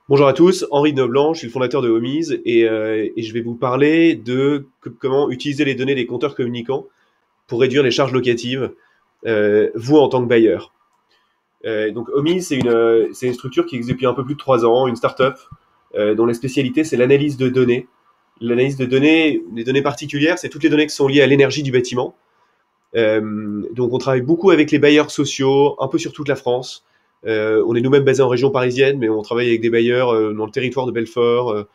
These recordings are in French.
Bonjour à tous, Henri Noblanc, je suis le fondateur de Homies et je vais vous parler de comment utiliser les données des compteurs communicants pour réduire les charges locatives, vous en tant que bailleur. Donc Homies, c'est une structure qui existe depuis un peu plus de 3 ans, une start-up dont la spécialité c'est l'analyse de données. L'analyse de données, les données particulières, c'est toutes les données qui sont liées à l'énergie du bâtiment. Donc on travaille beaucoup avec les bailleurs sociaux, un peu sur toute la France. On est nous-mêmes basés en région parisienne, mais on travaille avec des bailleurs dans le territoire de Belfort,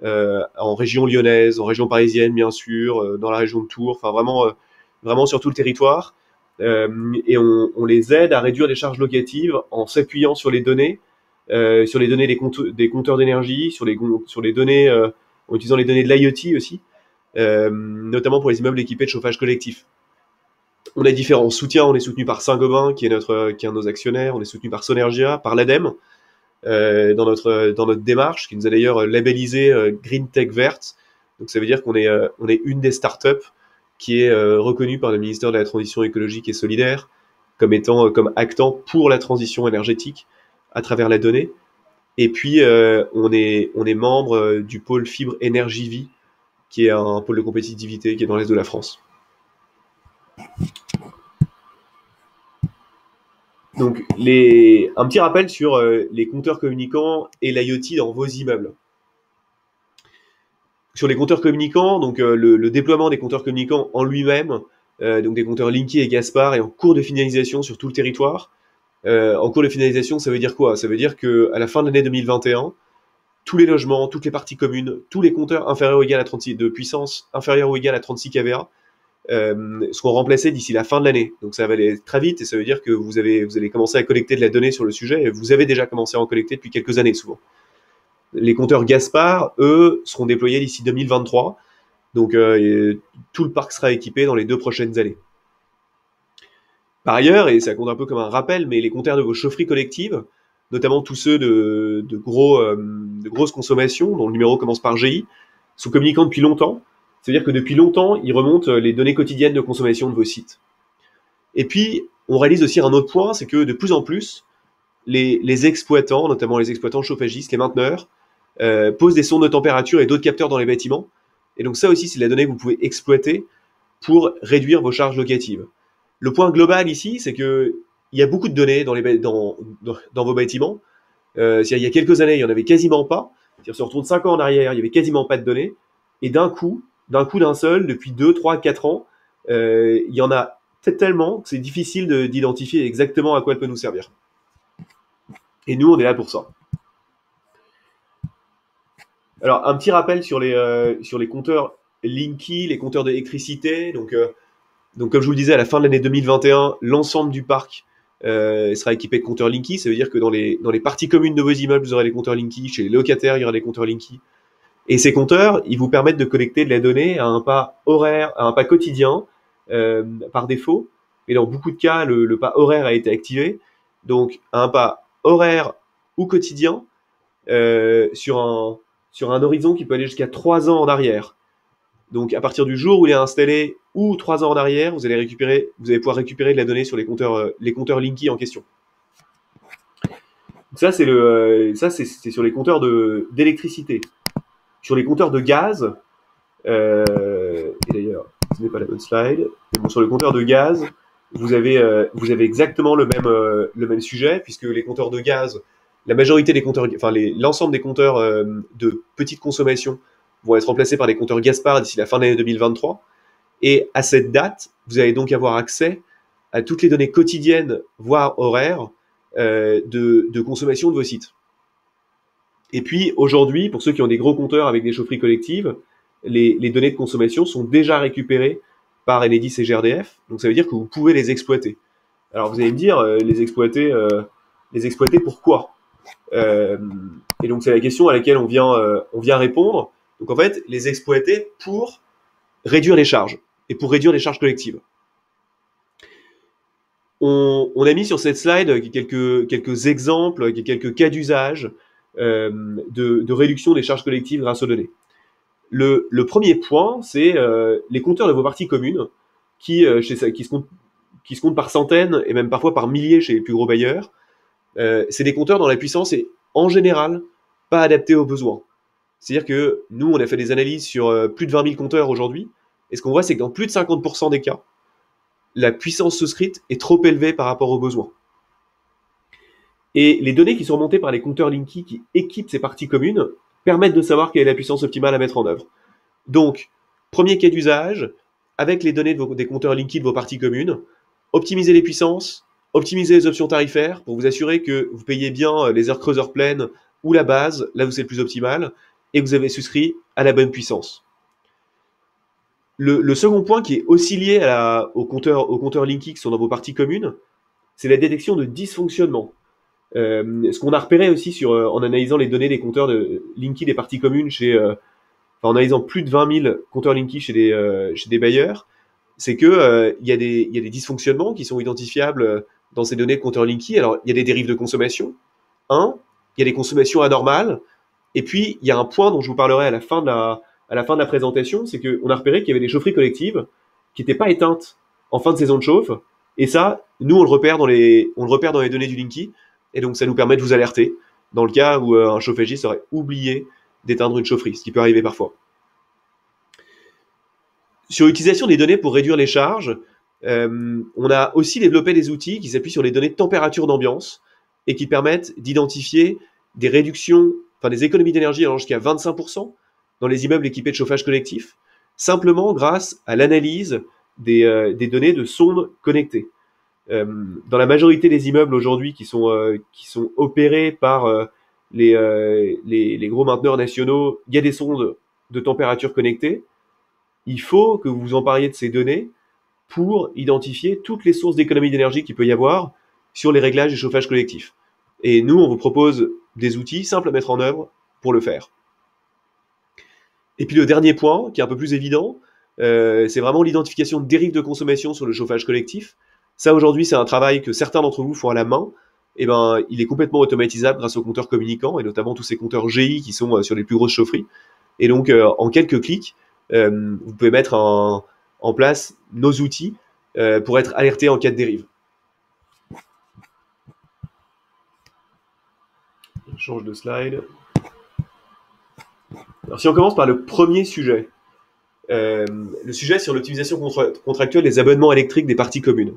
en région lyonnaise, en région parisienne bien sûr, dans la région de Tours, enfin vraiment sur tout le territoire. Et on les aide à réduire les charges locatives en s'appuyant sur les données des compteurs d'énergie, sur les données, en utilisant les données de l'IoT aussi, notamment pour les immeubles équipés de chauffage collectif. On a différents soutiens. On est soutenu par Saint-Gobain, qui est un de nos actionnaires. On est soutenu par Sonergia, par l'ADEME, dans notre démarche, qui nous a d'ailleurs labellisé Green Tech Verte. Donc ça veut dire on est une des startups qui est reconnue par le ministère de la Transition écologique et solidaire comme étant comme actant pour la transition énergétique à travers la donnée. Et puis on est membre du pôle Fibre Énergie Vie, qui est un pôle de compétitivité qui est dans l'est de la France. Donc, un petit rappel sur les compteurs communicants et l'IoT dans vos immeubles. Sur les compteurs communicants, donc le déploiement des compteurs communicants en lui-même, donc des compteurs Linky et Gaspard, est en cours de finalisation sur tout le territoire. En cours de finalisation, ça veut dire quoi? Ça veut dire qu'à la fin de l'année 2021, tous les logements, toutes les parties communes, tous les compteurs inférieurs ou égales à 36, de puissance inférieure ou égale à 36 kVA seront remplacés d'ici la fin de l'année. Donc ça va aller très vite et ça veut dire que vous allez commencer à collecter de la donnée sur le sujet et vous avez déjà commencé à en collecter depuis quelques années souvent. Les compteurs Gaspard, eux, seront déployés d'ici 2023. Donc tout le parc sera équipé dans les 2 prochaines années. Par ailleurs, et ça compte un peu comme un rappel, mais les compteurs de vos chaufferies collectives, notamment tous ceux de grosses consommations, dont le numéro commence par GI, sont communicants depuis longtemps. C'est-à-dire que depuis longtemps, ils remontent les données quotidiennes de consommation de vos sites. Et puis, on réalise aussi un autre point, c'est que de plus en plus, les exploitants, notamment les exploitants chauffagistes, les mainteneurs, posent des sondes de température et d'autres capteurs dans les bâtiments. Et donc ça aussi, c'est de la donnée que vous pouvez exploiter pour réduire vos charges locatives. Le point global ici, c'est que il y a beaucoup de données dans vos bâtiments. Il y a quelques années, il n'y en avait quasiment pas. Si on retourne 5 ans en arrière, il n'y avait quasiment pas de données. Et d'un seul, depuis 2, 3, 4 ans, il y en a tellement que c'est difficile d'identifier exactement à quoi elle peut nous servir. Et nous, on est là pour ça. Alors, un petit rappel sur les compteurs Linky, les compteurs d'électricité. Donc, comme je vous le disais, à la fin de l'année 2021, l'ensemble du parc sera équipé de compteurs Linky. Ça veut dire que dans les parties communes de vos immeubles, vous aurez les compteurs Linky. Chez les locataires, il y aura des compteurs Linky. Et ces compteurs, ils vous permettent de collecter de la donnée à un pas horaire, à un pas quotidien, par défaut. Et dans beaucoup de cas, le pas horaire a été activé. Donc, à un pas horaire ou quotidien, sur un horizon qui peut aller jusqu'à 3 ans en arrière. Donc, à partir du jour où il est installé ou 3 ans en arrière, vous allez pouvoir récupérer de la donnée sur les compteurs Linky en question. Ça, c'est sur les compteurs d'électricité. Sur les compteurs de gaz, et d'ailleurs, ce n'est pas la bonne slide, mais bon, sur le compteur de gaz, vous avez exactement le même sujet, puisque les compteurs de gaz, la majorité des compteurs, enfin l'ensemble des compteurs de petite consommation vont être remplacés par des compteurs Gaspard d'ici la fin de l'année 2023. Et à cette date, vous allez donc avoir accès à toutes les données quotidiennes, voire horaires, de consommation de vos sites. Et puis aujourd'hui, pour ceux qui ont des gros compteurs avec des chaufferies collectives, les données de consommation sont déjà récupérées par Enedis et GRDF, donc ça veut dire que vous pouvez les exploiter. Alors vous allez me dire, les exploiter pourquoi? Et donc c'est la question à laquelle on vient répondre. Donc en fait, les exploiter pour réduire les charges, et pour réduire les charges collectives. On a mis sur cette slide quelques exemples, quelques cas d'usage de réduction des charges collectives grâce aux données. Le premier point, c'est les compteurs de vos parties communes qui se comptent par centaines et même parfois par milliers chez les plus gros bailleurs. C'est des compteurs dont la puissance est en général pas adapté aux besoins. C'est-à-dire que nous, on a fait des analyses sur plus de 20 000 compteurs aujourd'hui, et ce qu'on voit, c'est que dans plus de 50% des cas, la puissance souscrite est trop élevée par rapport aux besoins. Et les données qui sont remontées par les compteurs Linky qui équipent ces parties communes permettent de savoir quelle est la puissance optimale à mettre en œuvre. Donc, premier cas d'usage, avec les données des compteurs Linky de vos parties communes, optimisez les puissances, optimisez les options tarifaires pour vous assurer que vous payez bien les heures creuses, heures pleines ou la base, là où c'est le plus optimal, et que vous avez souscrit à la bonne puissance. Le second point qui est aussi lié aux compteurs Linky qui sont dans vos parties communes, c'est la détection de dysfonctionnement. Ce qu'on a repéré aussi en analysant les données des compteurs de Linky des parties communes en analysant plus de 20 000 compteurs Linky chez des bailleurs, c'est que il y a des dysfonctionnements qui sont identifiables dans ces données de compteurs Linky. Alors, il y a des dérives de consommation, il y a des consommations anormales, et puis il y a un point dont je vous parlerai à la fin de la présentation, c'est qu'on a repéré qu'il y avait des chaufferies collectives qui n'étaient pas éteintes en fin de saison de chauffe, et ça, nous, on le repère dans les données du Linky, et donc ça nous permet de vous alerter dans le cas où un chauffagiste aurait oublié d'éteindre une chaufferie, ce qui peut arriver parfois. Sur l'utilisation des données pour réduire les charges, on a aussi développé des outils qui s'appuient sur les données de température d'ambiance et qui permettent d'identifier des réductions, des économies d'énergie allant jusqu'à 25% dans les immeubles équipés de chauffage collectif, simplement grâce à l'analyse des données de sondes connectées. Dans la majorité des immeubles aujourd'hui qui sont opérés par les gros mainteneurs nationaux, il y a des sondes de température connectées. Il faut que vous vous empariez de ces données pour identifier toutes les sources d'économie d'énergie qu'il peut y avoir sur les réglages du chauffage collectif. Et nous, on vous propose des outils simples à mettre en œuvre pour le faire. Et puis le dernier point, qui est un peu plus évident, c'est vraiment l'identification de dérives de consommation sur le chauffage collectif. Ça, aujourd'hui, c'est un travail que certains d'entre vous font à la main. Et il est complètement automatisable grâce aux compteurs communicants, et notamment tous ces compteurs GI qui sont sur les plus grosses chaufferies. Et donc, en quelques clics, vous pouvez mettre en place nos outils pour être alerté en cas de dérive. Je change de slide. Alors, si on commence par le premier sujet, le sujet sur l'optimisation contractuelle des abonnements électriques des parties communes.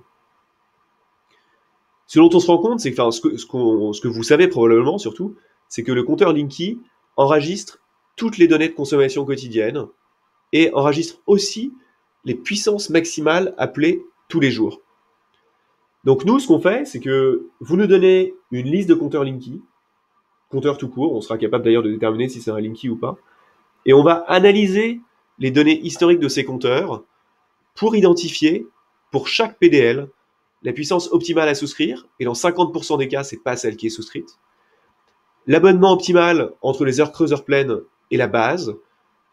Ce dont on se rend compte, c'est que, ce que vous savez probablement surtout, c'est que le compteur Linky enregistre toutes les données de consommation quotidienne et enregistre aussi les puissances maximales appelées tous les jours. Donc nous, ce qu'on fait, c'est que vous nous donnez une liste de compteurs Linky, compteurs tout court, on sera capable d'ailleurs de déterminer si c'est un Linky ou pas, et on va analyser les données historiques de ces compteurs pour identifier, pour chaque PDL, la puissance optimale à souscrire, et dans 50% des cas, c'est pas celle qui est souscrite, l'abonnement optimal entre les heures creuses, heures pleines et la base,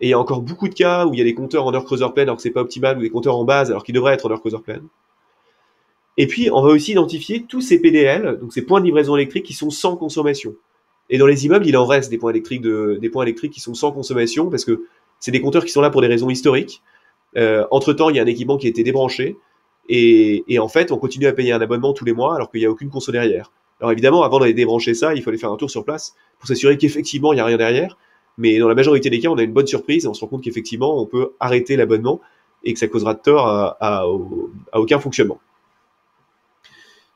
et il y a encore beaucoup de cas où il y a des compteurs en heures creuses, heures pleines alors que c'est pas optimal, ou des compteurs en base alors qu'ils devraient être en heures creuses, heures pleines. Et puis, on va aussi identifier tous ces PDL, donc ces points de livraison électrique qui sont sans consommation. Et dans les immeubles, il en reste des points électriques qui sont sans consommation, parce que c'est des compteurs qui sont là pour des raisons historiques. Entre-temps, il y a un équipement qui a été débranché, et en fait, on continue à payer un abonnement tous les mois alors qu'il n'y a aucune conso derrière. Alors évidemment, avant d'aller débrancher ça, il fallait faire un tour sur place pour s'assurer qu'effectivement, il n'y a rien derrière. Mais dans la majorité des cas, on a une bonne surprise et on se rend compte qu'effectivement, on peut arrêter l'abonnement et que ça causera de tort à aucun fonctionnement.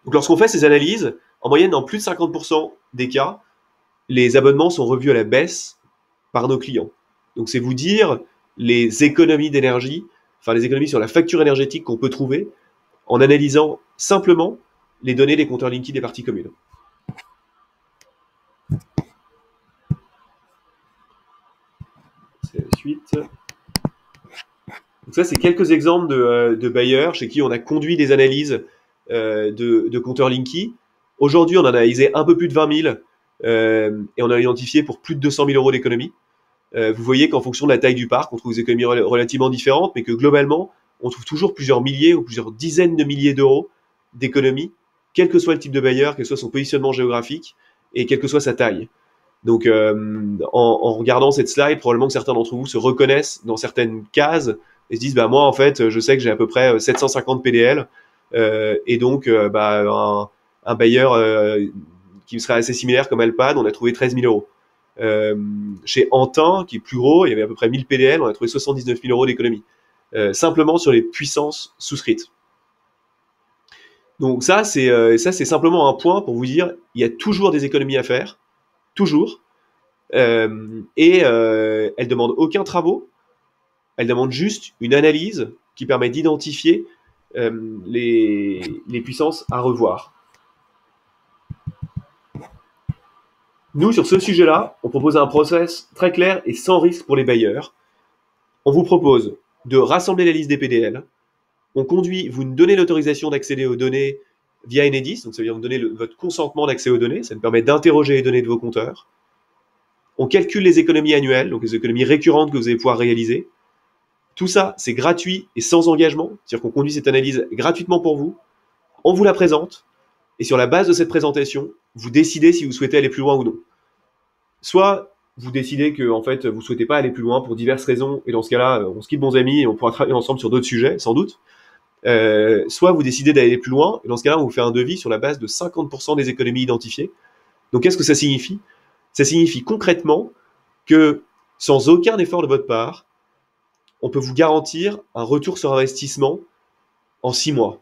Donc lorsqu'on fait ces analyses, en moyenne, dans plus de 50% des cas, les abonnements sont revus à la baisse par nos clients. Donc c'est vous dire les économies d'énergie, les économies sur la facture énergétique qu'on peut trouver en analysant simplement les données des compteurs Linky des parties communes. C'est la suite. Donc ça, c'est quelques exemples de bailleurs chez qui on a conduit des analyses de compteurs Linky. Aujourd'hui, on en a analysé un peu plus de 20 000 et on a identifié pour plus de 200 000 euros d'économie. Vous voyez qu'en fonction de la taille du parc, on trouve des économies relativement différentes, mais que globalement, on trouve toujours plusieurs milliers ou plusieurs dizaines de milliers d'euros d'économies, quel que soit le type de bailleur, quel que soit son positionnement géographique et quelle que soit sa taille. Donc, en regardant cette slide, probablement que certains d'entre vous se reconnaissent dans certaines cases et se disent, moi, en fait, je sais que j'ai à peu près 750 PDL et donc, un bailleur qui serait assez similaire comme Alpad, on a trouvé 13 000 euros. Chez Antin, qui est plus gros, il y avait à peu près 1000 PDL, on a trouvé 79 000 euros d'économie, simplement sur les puissances souscrites. Donc ça, c'est simplement un point pour vous dire, il y a toujours des économies à faire, toujours, elles demandent aucun travaux, elles demandent juste une analyse qui permet d'identifier les puissances à revoir. Nous, sur ce sujet-là, on propose un process très clair et sans risque pour les bailleurs. On vous propose de rassembler la liste des PDL. On conduit, vous nous donnez l'autorisation d'accéder aux données via Enedis, donc ça veut dire vous donnez votre consentement d'accès aux données, ça nous permet d'interroger les données de vos compteurs. On calcule les économies annuelles, donc les économies récurrentes que vous allez pouvoir réaliser. Tout ça, c'est gratuit et sans engagement, c'est-à-dire qu'on conduit cette analyse gratuitement pour vous, on vous la présente, et sur la base de cette présentation, vous décidez si vous souhaitez aller plus loin ou non. Soit vous décidez que en fait, vous ne souhaitez pas aller plus loin pour diverses raisons, et dans ce cas-là, on se quitte bons amis et on pourra travailler ensemble sur d'autres sujets, sans doute. Soit vous décidez d'aller plus loin, et dans ce cas-là, on vous fait un devis sur la base de 50% des économies identifiées. Donc qu'est-ce que ça signifie? Ça signifie concrètement que sans aucun effort de votre part, on peut vous garantir un retour sur investissement en 6 mois.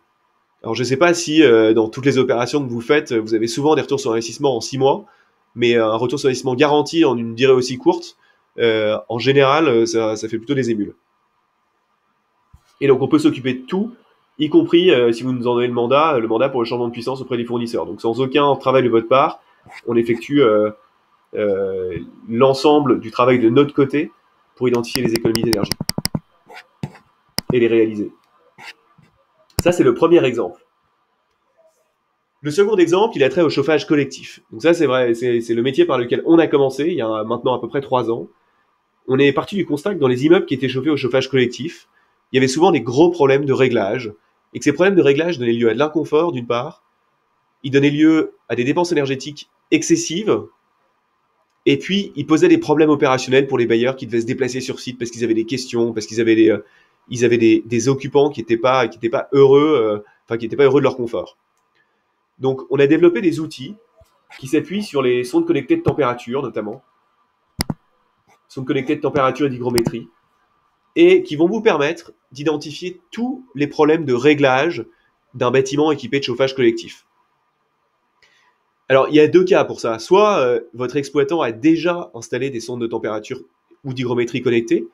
Alors je ne sais pas si dans toutes les opérations que vous faites, vous avez souvent des retours sur investissement en 6 mois, mais un retour sur investissement garanti en une durée aussi courte, en général, ça fait plutôt des émules. Et donc on peut s'occuper de tout, y compris si vous nous en donnez le mandat pour le changement de puissance auprès des fournisseurs. Donc sans aucun travail de votre part, on effectue l'ensemble du travail de notre côté pour identifier les économies d'énergie et les réaliser. Ça, c'est le premier exemple. Le second exemple, il a trait au chauffage collectif. Donc ça, c'est vrai, c'est le métier par lequel on a commencé il y a maintenant à peu près 3 ans. On est parti du constat que dans les immeubles qui étaient chauffés au chauffage collectif, il y avait souvent des gros problèmes de réglage, et que ces problèmes de réglage donnaient lieu à de l'inconfort, d'une part, ils donnaient lieu à des dépenses énergétiques excessives, et puis ils posaient des problèmes opérationnels pour les bailleurs qui devaient se déplacer sur site parce qu'ils avaient des questions, parce qu'ils avaient des occupants qui n'étaient pas heureux, qui n'étaient pas heureux de leur confort. Donc on a développé des outils qui s'appuient sur les sondes connectées de température notamment, sondes connectées de température et d'hygrométrie, et qui vont vous permettre d'identifier tous les problèmes de réglage d'un bâtiment équipé de chauffage collectif. Alors, il y a 2 cas pour ça. Soit votre exploitant a déjà installé des sondes de température ou d'hygrométrie connectées.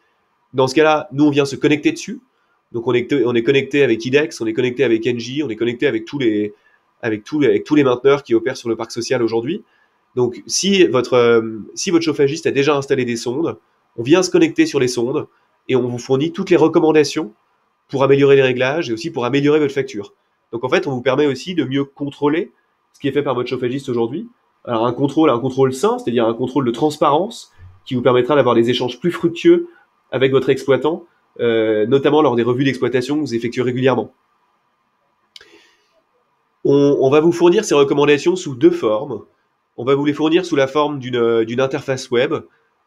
Dans ce cas-là, nous, on vient se connecter dessus. Donc, on est connecté avec IDEX, on est connecté avec Engie, on est connecté avec tous les mainteneurs qui opèrent sur le parc social aujourd'hui. Donc, si votre chauffagiste a déjà installé des sondes, on vient se connecter sur les sondes et on vous fournit toutes les recommandations pour améliorer les réglages et aussi pour améliorer votre facture. Donc, en fait, on vous permet aussi de mieux contrôler ce qui est fait par votre chauffagiste aujourd'hui. Alors un contrôle sain, c'est-à-dire un contrôle de transparence qui vous permettra d'avoir des échanges plus fructueux avec votre exploitant, notamment lors des revues d'exploitation que vous effectuez régulièrement. On va vous fournir ces recommandations sous 2 formes. On va vous les fournir sous la forme d'une interface web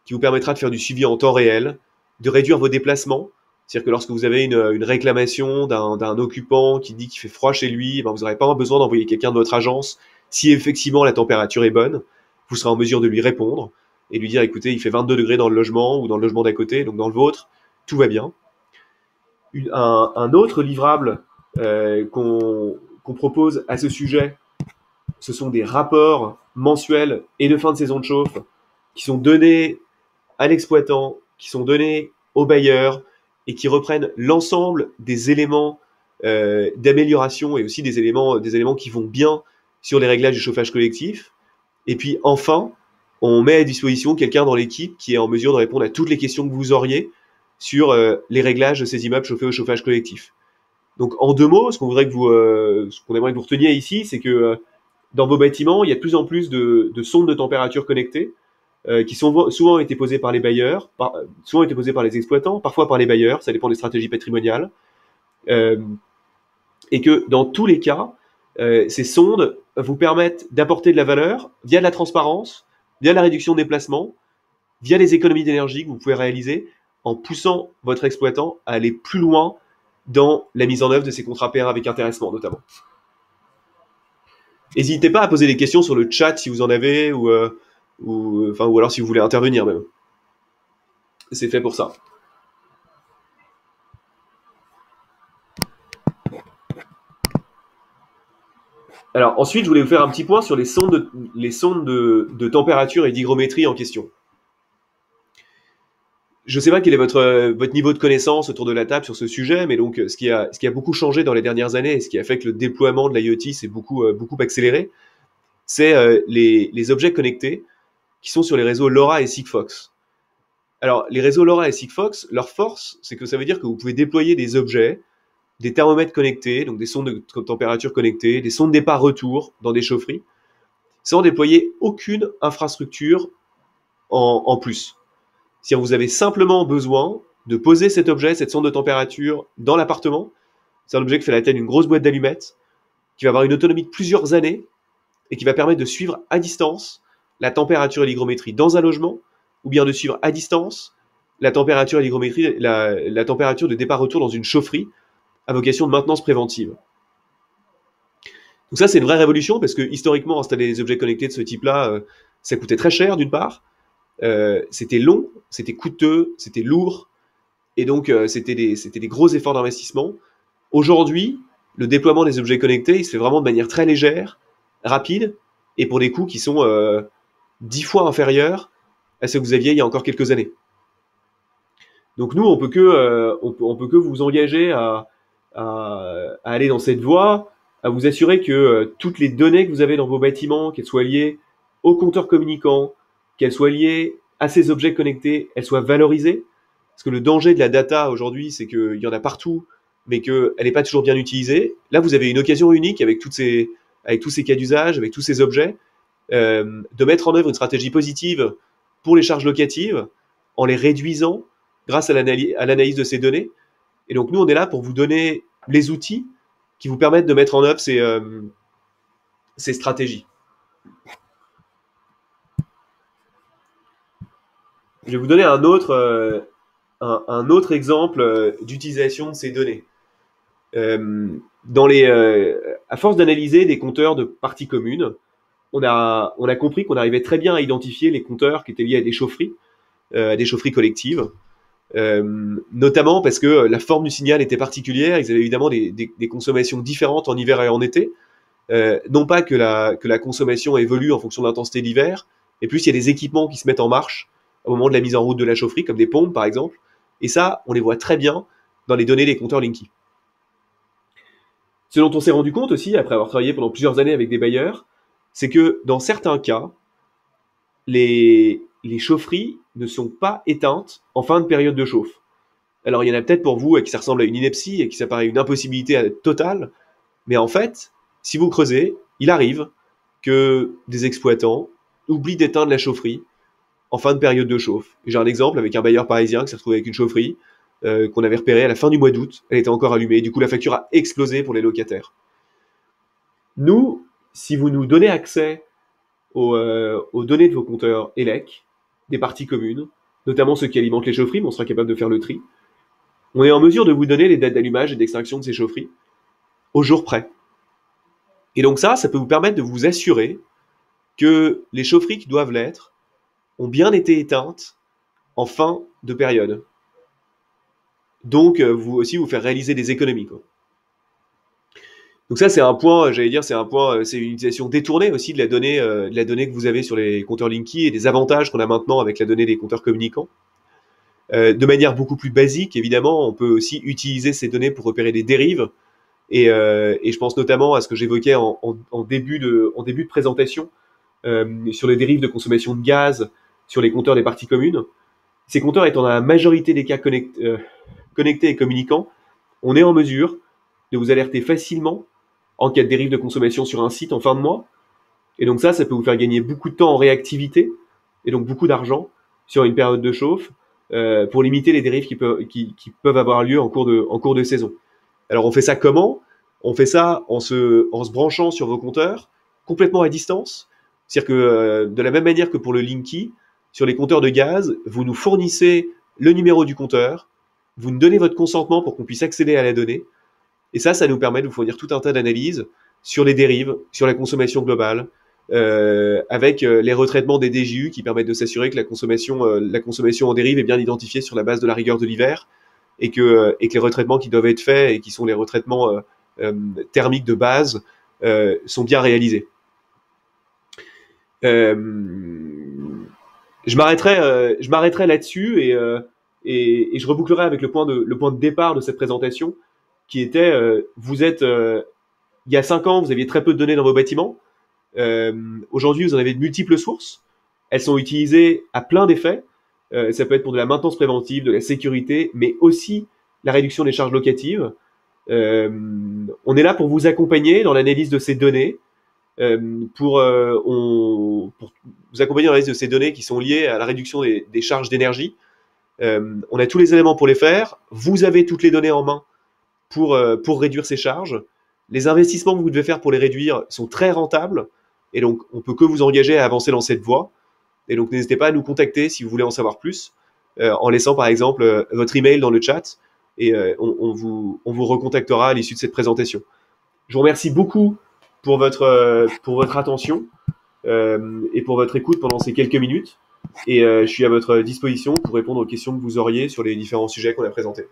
qui vous permettra de faire du suivi en temps réel, de réduire vos déplacements. C'est-à-dire que lorsque vous avez une réclamation d'un occupant qui dit qu'il fait froid chez lui, vous n'aurez pas besoin d'envoyer quelqu'un de votre agence. Si effectivement la température est bonne, vous serez en mesure de lui répondre et lui dire écoutez, il fait 22 degrés dans le logement ou dans le logement d'à côté, donc dans le vôtre, tout va bien. Un autre livrable qu'on propose à ce sujet, ce sont des rapports mensuels et de fin de saison de chauffe qui sont donnés à l'exploitant, qui sont donnés aux bailleurs et qui reprennent l'ensemble des éléments d'amélioration et aussi des éléments qui vont bien sur les réglages du chauffage collectif. Et puis enfin, on met à disposition quelqu'un dans l'équipe qui est en mesure de répondre à toutes les questions que vous auriez sur les réglages de ces immeubles chauffés au chauffage collectif. Donc en 2 mots, ce qu'on aimerait que vous reteniez ici, c'est que dans vos bâtiments, il y a de plus en plus de sondes de température connectées qui sont souvent été posées par les bailleurs, souvent été posées par les exploitants, parfois par les bailleurs, ça dépend des stratégies patrimoniales. Et que dans tous les cas, ces sondes vous permettent d'apporter de la valeur via de la transparence, via la réduction de déplacement, via les économies d'énergie que vous pouvez réaliser en poussant votre exploitant à aller plus loin dans la mise en œuvre de ces contrats PR avec intéressement notamment. N'hésitez pas à poser des questions sur le chat si vous en avez ou ou alors si vous voulez intervenir même. C'est fait pour ça. Alors ensuite, je voulais vous faire un petit point sur les sondes de température et d'hygrométrie en question. Je ne sais pas quel est votre niveau de connaissance autour de la table sur ce sujet, mais donc ce qui a beaucoup changé dans les dernières années et ce qui a fait que le déploiement de l'IoT s'est beaucoup accéléré, c'est les objets connectés qui sont sur les réseaux LoRa et Sigfox. Alors, les réseaux LoRa et Sigfox, leur force, c'est que ça veut dire que vous pouvez déployer des objets, des thermomètres connectés, donc des sondes de température connectées, des sondes départ-retour dans des chaufferies, sans déployer aucune infrastructure en plus. C'est-à-dire que vous avez simplement besoin de poser cet objet, cette sonde de température, dans l'appartement. C'est un objet qui fait la taille d'une grosse boîte d'allumettes, qui va avoir une autonomie de plusieurs années et qui va permettre de suivre à distance la température et l'hygrométrie dans un logement, ou bien de suivre à distance la température et l'hygrométrie, la température de départ-retour dans une chaufferie à vocation de maintenance préventive. Donc ça, c'est une vraie révolution parce que historiquement, installer des objets connectés de ce type-là, ça coûtait très cher d'une part, c'était long, c'était coûteux, c'était lourd, et donc c'était des gros efforts d'investissement. Aujourd'hui, le déploiement des objets connectés, il se fait vraiment de manière très légère, rapide, et pour des coûts qui sont 10 fois inférieurs à ce que vous aviez il y a encore quelques années. Donc nous, on peut que vous engager à aller dans cette voie, à vous assurer que toutes les données que vous avez dans vos bâtiments, qu'elles soient liées aux compteurs communicants, qu'elles soient liées à ces objets connectés, elles soient valorisées. Parce que le danger de la data aujourd'hui, c'est qu'il y en a partout, mais qu'elle n'est pas toujours bien utilisée. Là, vous avez une occasion unique avec tous ces cas d'usage, avec tous ces objets, de mettre en œuvre une stratégie positive pour les charges locatives en les réduisant grâce à l'analyse de ces données. Et donc nous, on est là pour vous donner les outils qui vous permettent de mettre en œuvre ces stratégies. Je vais vous donner un autre exemple d'utilisation de ces données. À force d'analyser des compteurs de parties communes, on a compris qu'on arrivait très bien à identifier les compteurs qui étaient liés à des chaufferies collectives, notamment parce que la forme du signal était particulière. Ils avaient évidemment des consommations différentes en hiver et en été. Non pas que la consommation évolue en fonction de l'intensité d'hiver, et plus il y a des équipements qui se mettent en marche au moment de la mise en route de la chaufferie, comme des pompes par exemple, et ça, on les voit très bien dans les données des compteurs Linky. Ce dont on s'est rendu compte aussi, après avoir travaillé pendant plusieurs années avec des bailleurs, c'est que dans certains cas, les chaufferies ne sont pas éteintes en fin de période de chauffe. Alors il y en a peut-être pour vous qui ça ressemble à une ineptie et qui ça paraît une impossibilité totale, mais en fait, si vous creusez, il arrive que des exploitants oublient d'éteindre la chaufferie en fin de période de chauffe. J'ai un exemple avec un bailleur parisien qui s'est retrouvé avec une chaufferie qu'on avait repérée à la fin du mois d'août. Elle était encore allumée. Du coup, la facture a explosé pour les locataires. Nous, si vous nous donnez accès aux données de vos compteurs ELEC, des parties communes, notamment ceux qui alimentent les chaufferies, mais on sera capable de faire le tri, on est en mesure de vous donner les dates d'allumage et d'extinction de ces chaufferies au jour près. Et donc ça peut vous permettre de vous assurer que les chaufferies qui doivent l'être ont bien été éteintes en fin de période. Donc, vous aussi vous faire réaliser des économies, quoi. Donc ça, c'est un point, j'allais dire, c'est une utilisation détournée aussi de la donnée que vous avez sur les compteurs Linky et des avantages qu'on a maintenant avec la donnée des compteurs communicants. De manière beaucoup plus basique, évidemment, on peut aussi utiliser ces données pour repérer des dérives. Et je pense notamment à ce que j'évoquais en début de présentation sur les dérives de consommation de gaz sur les compteurs des parties communes. Ces compteurs étant dans la majorité des cas connectés et communicants, on est en mesure de vous alerter facilement en cas de dérive de consommation sur un site en fin de mois. Et donc ça peut vous faire gagner beaucoup de temps en réactivité et donc beaucoup d'argent sur une période de chauffe pour limiter les dérives qui peuvent avoir lieu en cours de saison. Alors on fait ça comment ? On fait ça en se branchant sur vos compteurs complètement à distance. C'est-à-dire que de la même manière que pour le Linky, sur les compteurs de gaz, vous nous fournissez le numéro du compteur, vous nous donnez votre consentement pour qu'on puisse accéder à la donnée, et ça nous permet de vous fournir tout un tas d'analyses sur les dérives, sur la consommation globale, avec les retraitements des DJU qui permettent de s'assurer que la consommation en dérive est bien identifiée sur la base de la rigueur de l'hiver et que les retraitements qui doivent être faits et qui sont les retraitements thermiques de base sont bien réalisés. Je m'arrêterai là-dessus et je rebouclerai avec le point de départ de cette présentation qui était il y a 5 ans, vous aviez très peu de données dans vos bâtiments. Aujourd'hui, vous en avez de multiples sources. Elles sont utilisées à plein d'effets. Ça peut être pour de la maintenance préventive, de la sécurité, mais aussi la réduction des charges locatives. On est là pour vous accompagner dans l'analyse de ces données, pour vous accompagner dans l'analyse de ces données qui sont liées à la réduction des charges d'énergie. On a tous les éléments pour les faire. Vous avez toutes les données en main pour réduire ces charges. Les investissements que vous devez faire pour les réduire sont très rentables. Et donc, on peut que vous engager à avancer dans cette voie. Et donc, n'hésitez pas à nous contacter si vous voulez en savoir plus, en laissant par exemple votre email dans le chat. Et on vous recontactera à l'issue de cette présentation. Je vous remercie beaucoup pour votre attention et pour votre écoute pendant ces quelques minutes. Et je suis à votre disposition pour répondre aux questions que vous auriez sur les différents sujets qu'on a présentés.